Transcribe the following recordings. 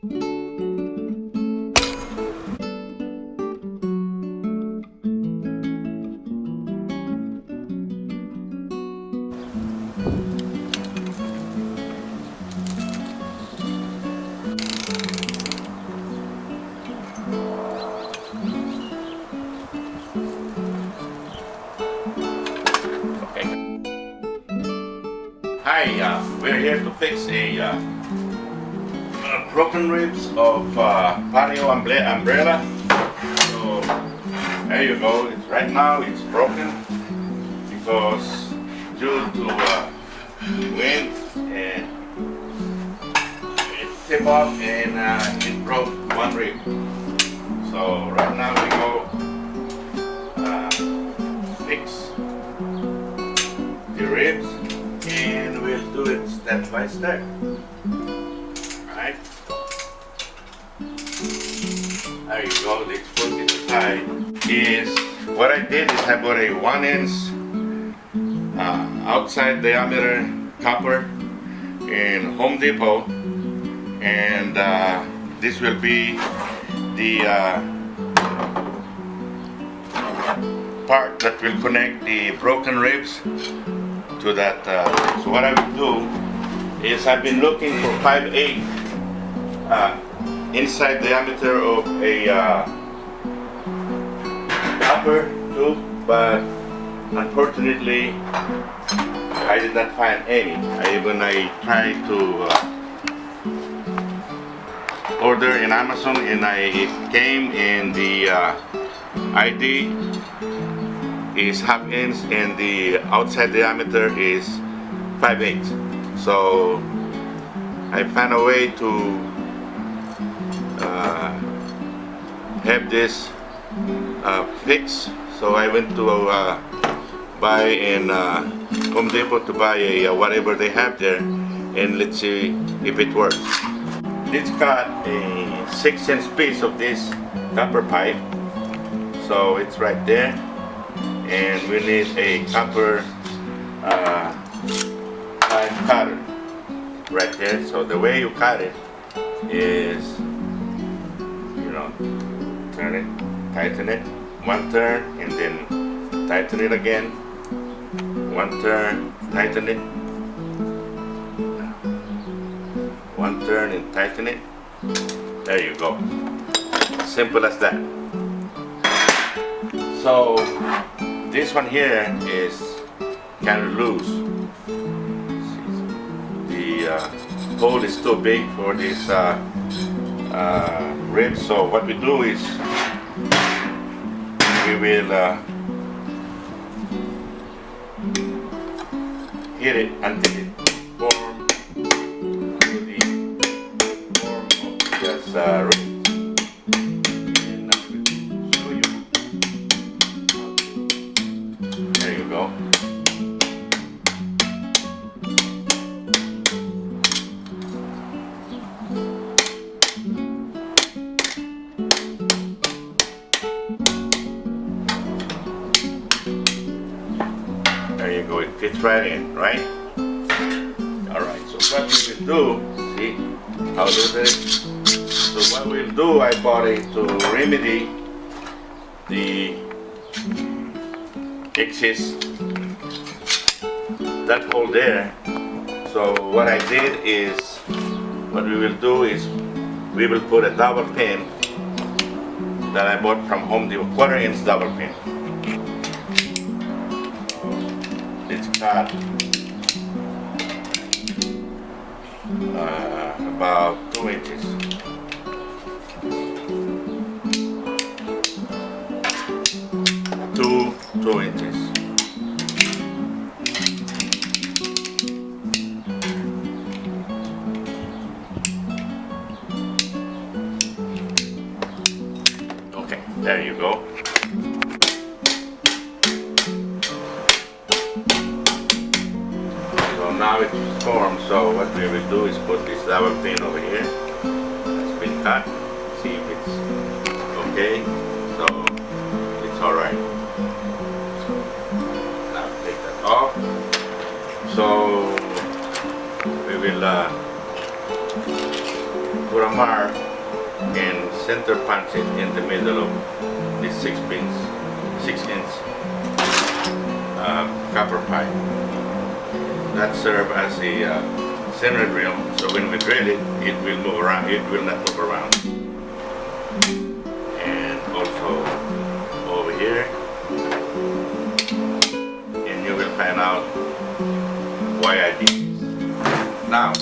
Hi, we're here to fix a broken ribs of Patio umbrella. So there you go. Right now it's broken because due to wind and it tipped off and it broke one rib. So right now we go fix the ribs. And we'll do it step by step. Alright? There you go, let's put it aside. What I did is I bought a 1-inch outside diameter copper in Home Depot, and this will be the part that will connect the broken ribs to that. So what I will do is I've been looking for 5/8 inside diameter of a copper tube, but unfortunately I did not find any. When I tried to order in Amazon, and it came in the ID is 1/2 inch and the outside diameter is 5/8. So I found a way to have this fixed. So I went to buy in Home Depot to buy a whatever they have there, and let's see if it works. Let's cut a 6-inch piece of this copper pipe. So it's right there. And we need a copper pipe cutter right there. So the way you cut it is, turn it, tighten it, one turn, and then tighten it again, one turn, tighten it, one turn and tighten it. There you go. Simple as that. So this one here is kind of loose. The hole is too big for this rib. So what we do is we will hit it until it forms to the form of this rib. Go. There you go, it fits right in, right? Alright, so what we will do, see how does it? So what we'll do, I bought it to remedy the excess, that hole there. So what I did is, what we will do is we will put a double pin that I bought from Home Depot, 1/4-inch double pin. Let's cut about 2 inches. Two inches. Okay, there you go. So now it's formed. So what we will do is put this double pin over here. It's been cut. See if it's okay. So it's all right. Off. So we will put put a mark and center punch it in the middle of this 6-inch copper pipe. That serves as a center drill, so when we drill it, it will move around. It will not move around. And also over here, and you will find out why I did this. Now,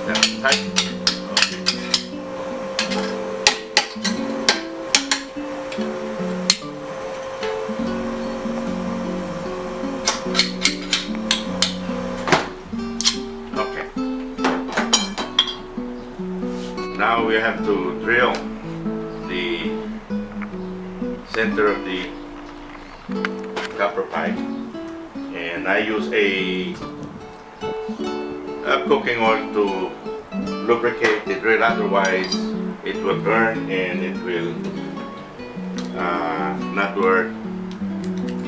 that's tight. Okay. Now we have to drill the center of the copper pipe, and I use a cooking oil to lubricate the drill, otherwise it will burn and it will not work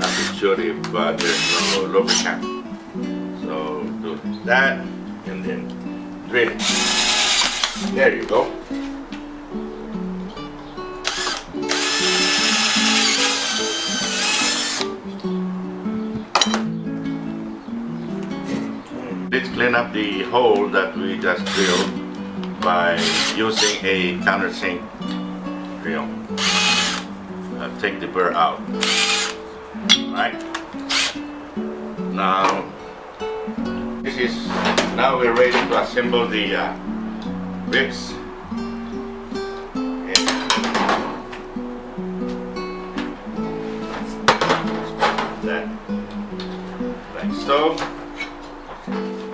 as it should if there's no lubricant. So do that and then drill it. There you go. Let's clean up the hole that we just drilled by using a countersink drill. Take the burr out. Alright. Now now we're ready to assemble the ribs. And that like so.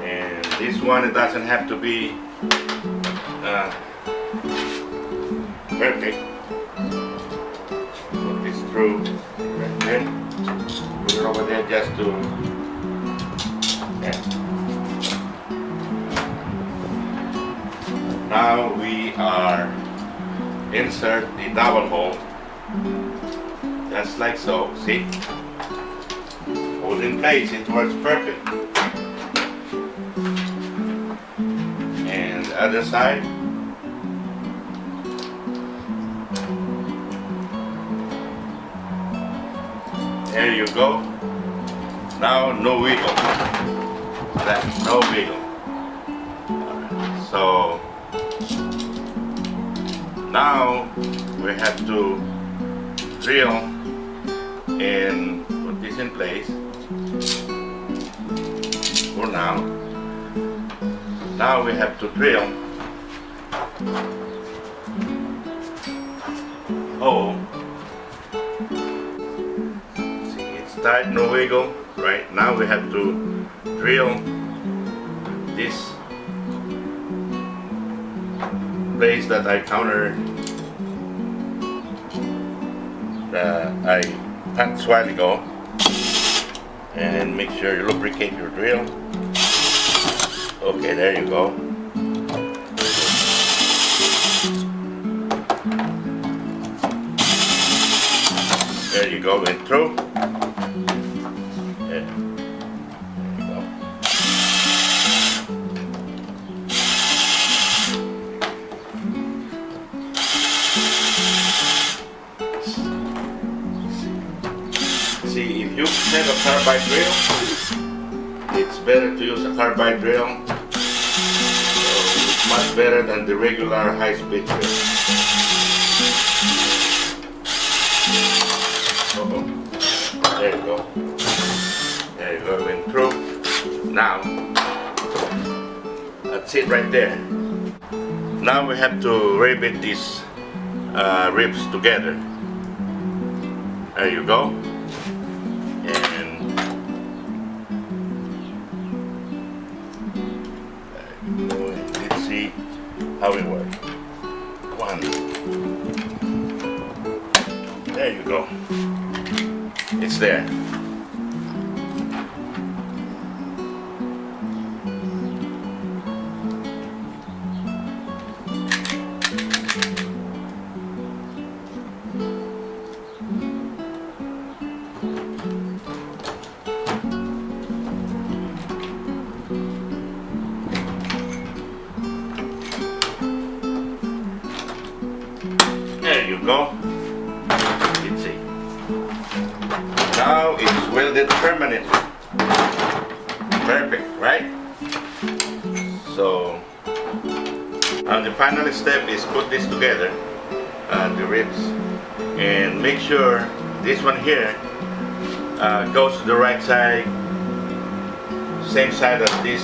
And this one, it doesn't have to be perfect. Put this through right there. Put it over there just to Now we are insert the double hole, just like so. See? Hold in place, it works perfect. And the other side. There you go. Now no wiggle. That's no wiggle. So now we have to drill and put this in place for now. Now we have to drill hole. See, it's tight, no wiggle. Right now we have to drill this place that I punched a while ago, and make sure you lubricate your drill. Okay, there you go. There you go, went through. There you go. See, if you have a carbide drill, it's better to use a carbide drill. So it's much better than the regular high-speed drill. There you go. There you go, went through. Now, that's it right there. Now we have to rivet these ribs together. There you go. And let's see how it works. One. There you go. It's there. go. Let's see. Now it's welded permanently. Perfect, right? So the final step is put this together, the ribs, and make sure this one here goes to the right side, same side as this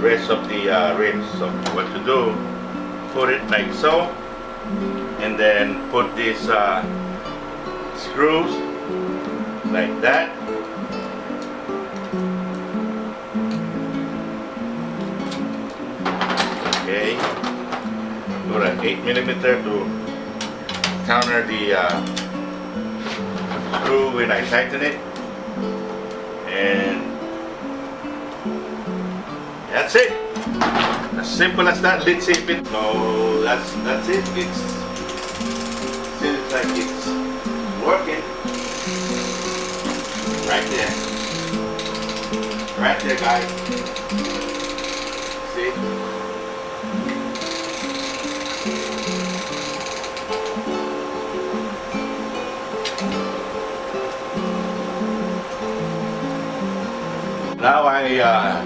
rest of the ribs. So what to do, put it like so, and then put these screws like that. Okay, put an 8mm to counter the screw when I tighten it, and that's it. As simple as that. Let's see if it. No, that's it. It's seems like it's working. Right there, guys. See? Now I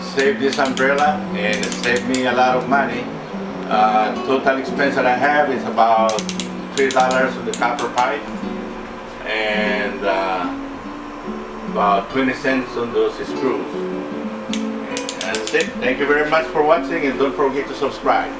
saved this umbrella and it saved me a lot of money. Total expense that I have is about $3 on the copper pipe and about 20 cents on those screws. And that's it. Thank you very much for watching, and don't forget to subscribe.